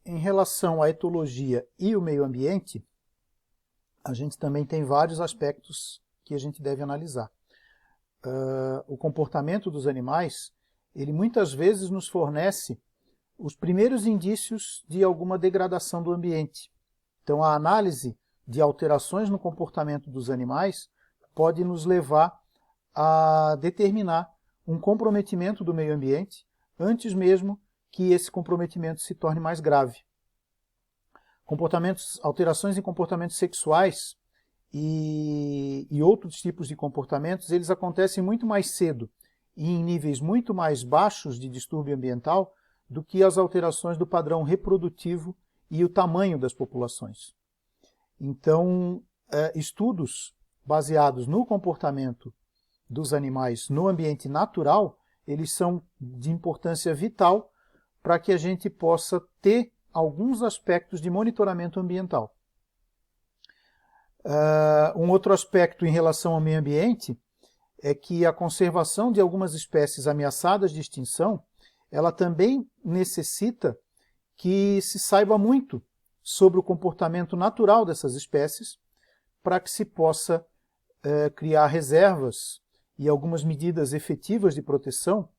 Em relação à etologia e o meio ambiente, a gente também tem vários aspectos que a gente deve analisar. O comportamento dos animais, ele muitas vezes nos fornece os primeiros indícios de alguma degradação do ambiente. Então, a análise de alterações no comportamento dos animais pode nos levar a determinar um comprometimento do meio ambiente antes mesmo que esse comprometimento se torne mais grave. Alterações em comportamentos sexuais e outros tipos de comportamentos, eles acontecem muito mais cedo e em níveis muito mais baixos de distúrbio ambiental do que as alterações do padrão reprodutivo e o tamanho das populações. Então, estudos baseados no comportamento dos animais no ambiente natural, eles são de importância vital para que a gente possa ter alguns aspectos de monitoramento ambiental. Um outro aspecto em relação ao meio ambiente é que a conservação de algumas espécies ameaçadas de extinção, ela também necessita que se saiba muito sobre o comportamento natural dessas espécies para que se possa criar reservas e algumas medidas efetivas de proteção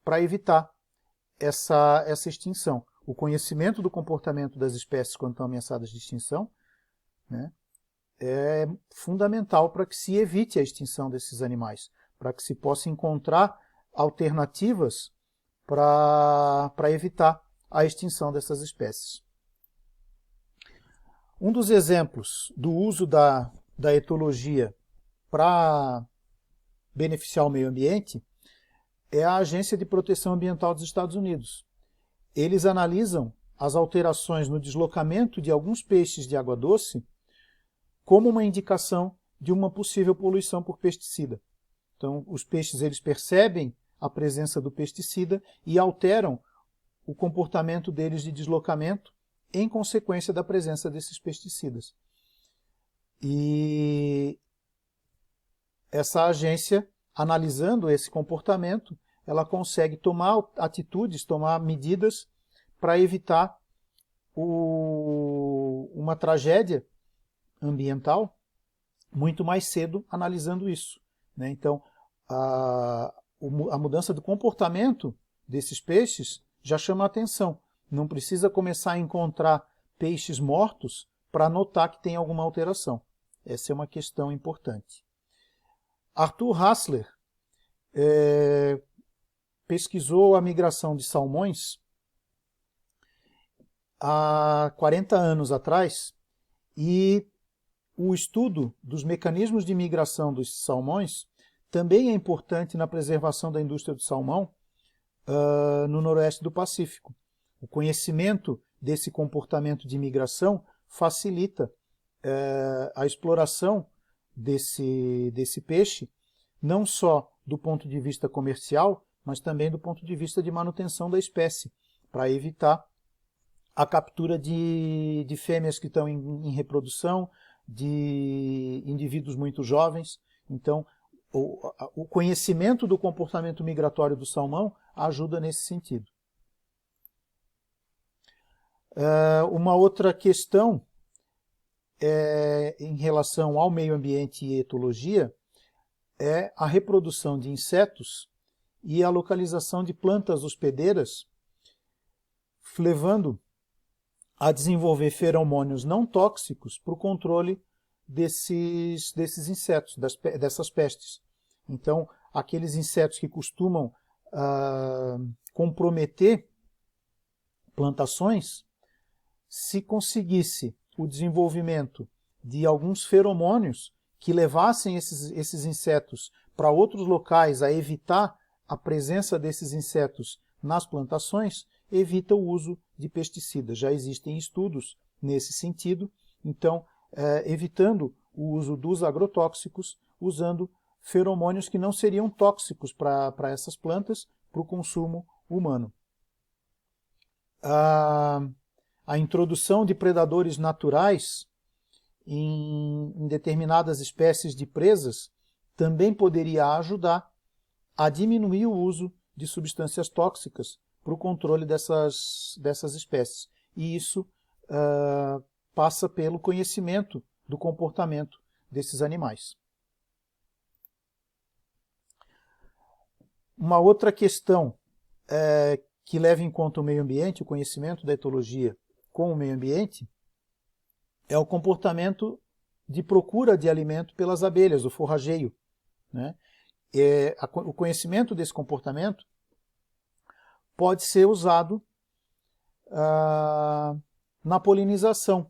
para evitar essa extinção. O conhecimento do comportamento das espécies quando estão ameaçadas de extinção, né, é fundamental para que se evite a extinção desses animais, para que se possa encontrar alternativas para evitar a extinção dessas espécies. Um dos exemplos do uso da etologia para beneficiar o meio ambiente é a Agência de Proteção Ambiental dos Estados Unidos. Eles analisam as alterações no deslocamento de alguns peixes de água doce como uma indicação de uma possível poluição por pesticida. Então, os peixes eles percebem a presença do pesticida e alteram o comportamento deles de deslocamento em consequência da presença desses pesticidas. E essa agência, analisando esse comportamento, ela consegue tomar atitudes, tomar medidas para evitar uma tragédia ambiental muito mais cedo analisando isso, né? Então, a mudança do comportamento desses peixes já chama a atenção. Não precisa começar a encontrar peixes mortos para notar que tem alguma alteração. Essa é uma questão importante. Arthur Hassler pesquisou a migração de salmões há 40 anos atrás e o estudo dos mecanismos de migração dos salmões também é importante na preservação da indústria do salmão no noroeste do Pacífico. O conhecimento desse comportamento de migração facilita a exploração desse peixe, não só do ponto de vista comercial, mas também do ponto de vista de manutenção da espécie, para evitar a captura de fêmeas que estão em reprodução, de indivíduos muito jovens. Então, o conhecimento do comportamento migratório do salmão ajuda nesse sentido. Uma outra questão em relação ao meio ambiente e etologia é a reprodução de insetos e a localização de plantas hospedeiras, levando a desenvolver feromônios não tóxicos para o controle desses insetos, dessas pestes. Então, aqueles insetos que costumam comprometer plantações, se conseguisse o desenvolvimento de alguns feromônios que levassem esses insetos para outros locais a evitar a presença desses insetos nas plantações, evita o uso de pesticidas. Já existem estudos nesse sentido, então, evitando o uso dos agrotóxicos, usando feromônios que não seriam tóxicos para essas plantas, para o consumo humano. A introdução de predadores naturais em determinadas espécies de presas também poderia ajudar a diminuir o uso de substâncias tóxicas para o controle dessas espécies. e isso passa pelo conhecimento do comportamento desses animais. Uma outra questão que leva em conta o meio ambiente, o conhecimento da etologia com o meio ambiente, é o comportamento de procura de alimento pelas abelhas, o forrageio, né? O conhecimento desse comportamento pode ser usado na polinização,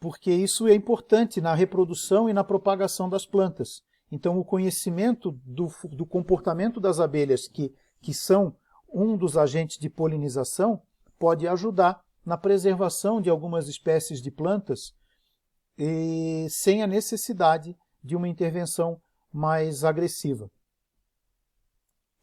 porque isso é importante na reprodução e na propagação das plantas. Então, o conhecimento do comportamento das abelhas, que são um dos agentes de polinização, pode ajudar na preservação de algumas espécies de plantas sem a necessidade de uma intervenção mais agressiva.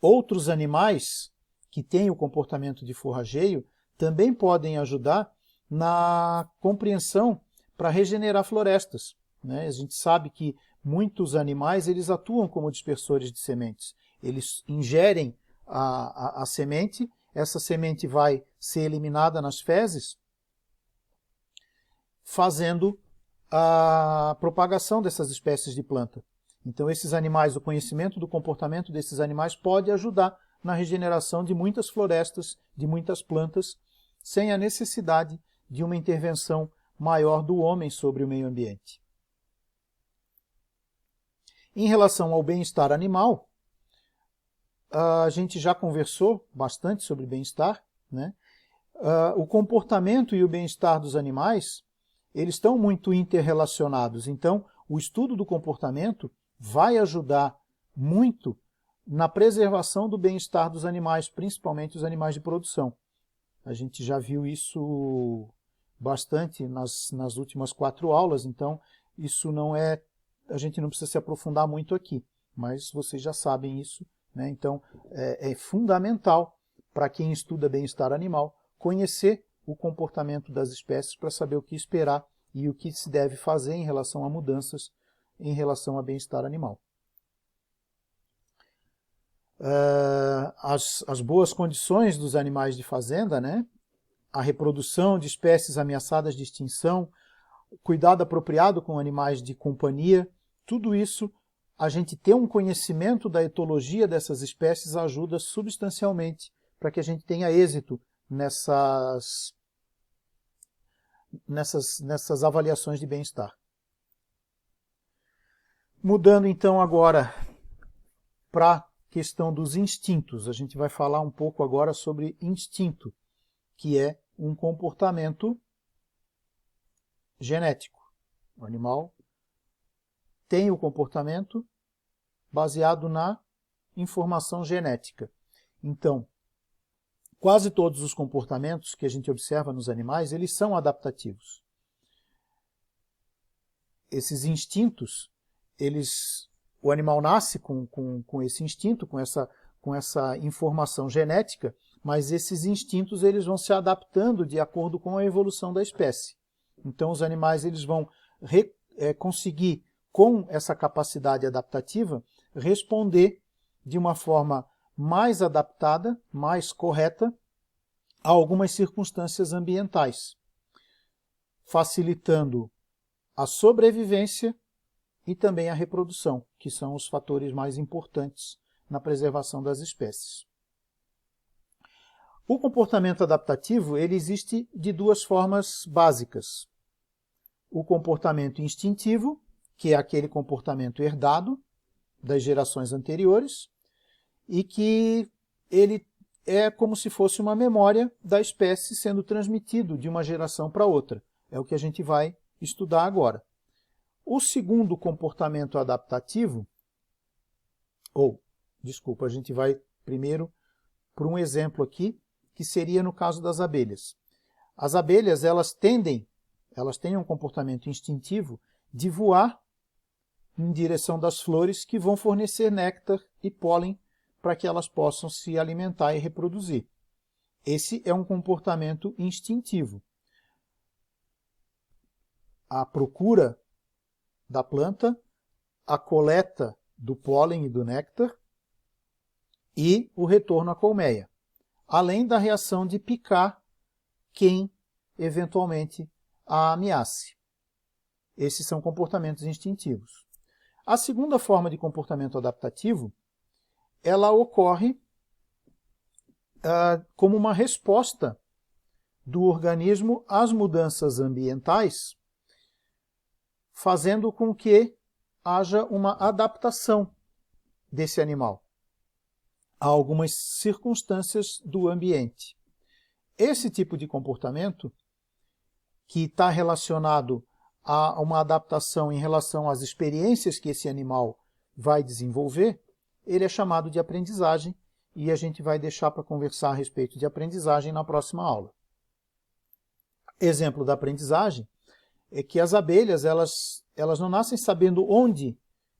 Outros animais que têm o comportamento de forrageio também podem ajudar na compreensão para regenerar florestas, né? A gente sabe que muitos animais eles atuam como dispersores de sementes. Eles ingerem a semente, essa semente vai ser eliminada nas fezes, fazendo a propagação dessas espécies de planta. Então esses animais, o conhecimento do comportamento desses animais pode ajudar na regeneração de muitas florestas, de muitas plantas, sem a necessidade de uma intervenção maior do homem sobre o meio ambiente. Em relação ao bem-estar animal, a gente já conversou bastante sobre bem-estar, né? O comportamento e o bem-estar dos animais, eles estão muito interrelacionados. Então, o estudo do comportamento vai ajudar muito na preservação do bem-estar dos animais, principalmente os animais de produção. A gente já viu isso bastante nas últimas 4 aulas, então isso a gente não precisa se aprofundar muito aqui, mas vocês já sabem isso, né? Então é fundamental para quem estuda bem-estar animal conhecer o comportamento das espécies para saber o que esperar e o que se deve fazer em relação a mudanças em relação a bem-estar animal. As boas condições dos animais de fazenda, né? A reprodução de espécies ameaçadas de extinção, cuidado apropriado com animais de companhia, tudo isso, a gente ter um conhecimento da etologia dessas espécies ajuda substancialmente para que a gente tenha êxito nessas avaliações de bem-estar. Mudando então agora para a questão dos instintos, a gente vai falar um pouco agora sobre instinto, que é um comportamento genético. O animal tem o comportamento baseado na informação genética. Então, quase todos os comportamentos que a gente observa nos animais, eles são adaptativos. Esses instintos, o animal nasce com esse instinto, com essa informação genética, mas esses instintos eles vão se adaptando de acordo com a evolução da espécie. Então os animais eles vão conseguir, com essa capacidade adaptativa, responder de uma forma mais adaptada, mais correta, a algumas circunstâncias ambientais, facilitando a sobrevivência e também a reprodução, que são os fatores mais importantes na preservação das espécies. O comportamento adaptativo ele existe de 2 formas básicas. O comportamento instintivo, que é aquele comportamento herdado das gerações anteriores, e que ele é como se fosse uma memória da espécie sendo transmitido de uma geração para outra. É o que a gente vai estudar agora. O segundo comportamento adaptativo, a gente vai primeiro por um exemplo aqui, que seria no caso das abelhas. As abelhas, elas têm um comportamento instintivo de voar em direção das flores que vão fornecer néctar e pólen para que elas possam se alimentar e reproduzir. Esse é um comportamento instintivo. A procura da planta, a coleta do pólen e do néctar e o retorno à colmeia. além da reação de picar quem eventualmente a ameace. Esses são comportamentos instintivos. A segunda forma de comportamento adaptativo, ela ocorre como uma resposta do organismo às mudanças ambientais, fazendo com que haja uma adaptação desse animal a algumas circunstâncias do ambiente. Esse tipo de comportamento, que está relacionado a uma adaptação em relação às experiências que esse animal vai desenvolver, ele é chamado de aprendizagem, e a gente vai deixar para conversar a respeito de aprendizagem na próxima aula. Exemplo da aprendizagem é que as abelhas elas não nascem sabendo onde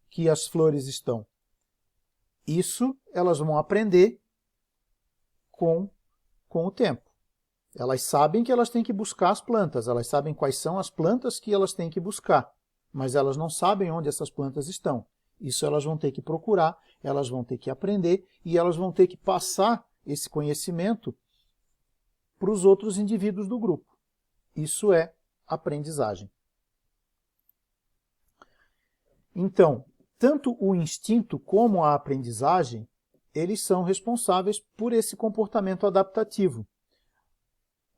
que as flores estão. Isso elas vão aprender com o tempo. Elas sabem que elas têm que buscar as plantas, elas sabem quais são as plantas que elas têm que buscar, mas elas não sabem onde essas plantas estão. Isso elas vão ter que procurar, elas vão ter que aprender e elas vão ter que passar esse conhecimento para os outros indivíduos do grupo. Isso é aprendizagem. Então, tanto o instinto como a aprendizagem, eles são responsáveis por esse comportamento adaptativo.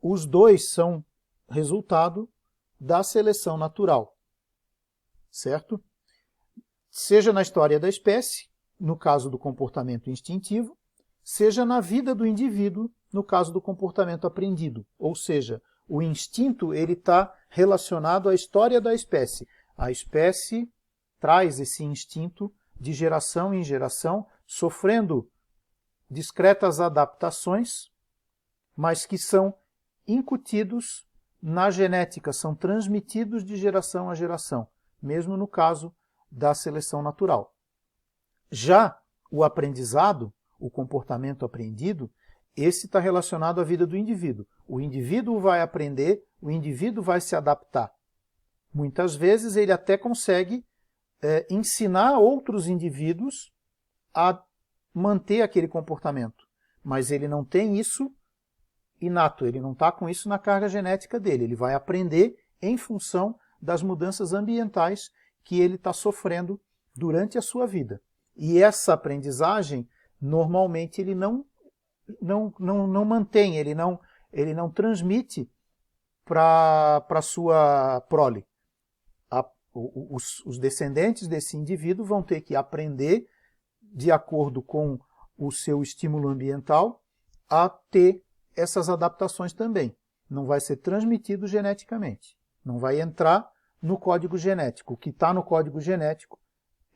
Os dois são resultado da seleção natural, certo? Seja na história da espécie, no caso do comportamento instintivo, seja na vida do indivíduo, no caso do comportamento aprendido. Ou seja, o instinto está relacionado à história da espécie. A espécie traz esse instinto de geração em geração, sofrendo discretas adaptações, mas que são incutidos na genética, são transmitidos de geração a geração, mesmo no caso da seleção natural. Já o aprendizado, o comportamento aprendido, esse está relacionado à vida do indivíduo. O indivíduo vai aprender, o indivíduo vai se adaptar. Muitas vezes ele até consegue ensinar outros indivíduos a manter aquele comportamento, mas ele não tem isso inato, ele não está com isso na carga genética dele, ele vai aprender em função das mudanças ambientais que ele está sofrendo durante a sua vida. E essa aprendizagem, normalmente, ele não mantém, ele não transmite para a sua prole. Os descendentes desse indivíduo vão ter que aprender, de acordo com o seu estímulo ambiental, a ter essas adaptações também. Não vai ser transmitido geneticamente. Não vai entrar no código genético. O que está no código genético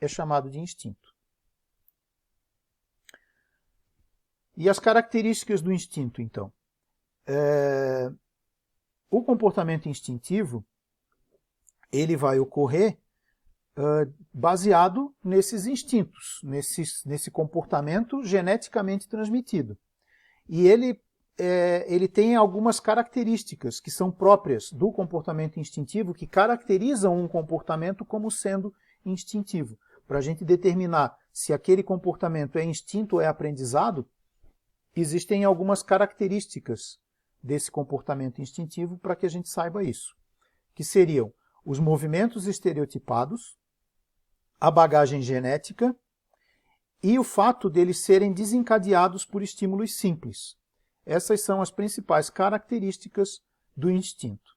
é chamado de instinto. E as características do instinto, então? O comportamento instintivo ele vai ocorrer baseado nesses instintos, nesse comportamento geneticamente transmitido. E ele tem algumas características que são próprias do comportamento instintivo, que caracterizam um comportamento como sendo instintivo. Para a gente determinar se aquele comportamento é instinto ou é aprendizado, existem algumas características desse comportamento instintivo para que a gente saiba isso, que seriam os movimentos estereotipados, a bagagem genética e o fato deles serem desencadeados por estímulos simples. Essas são as principais características do instinto.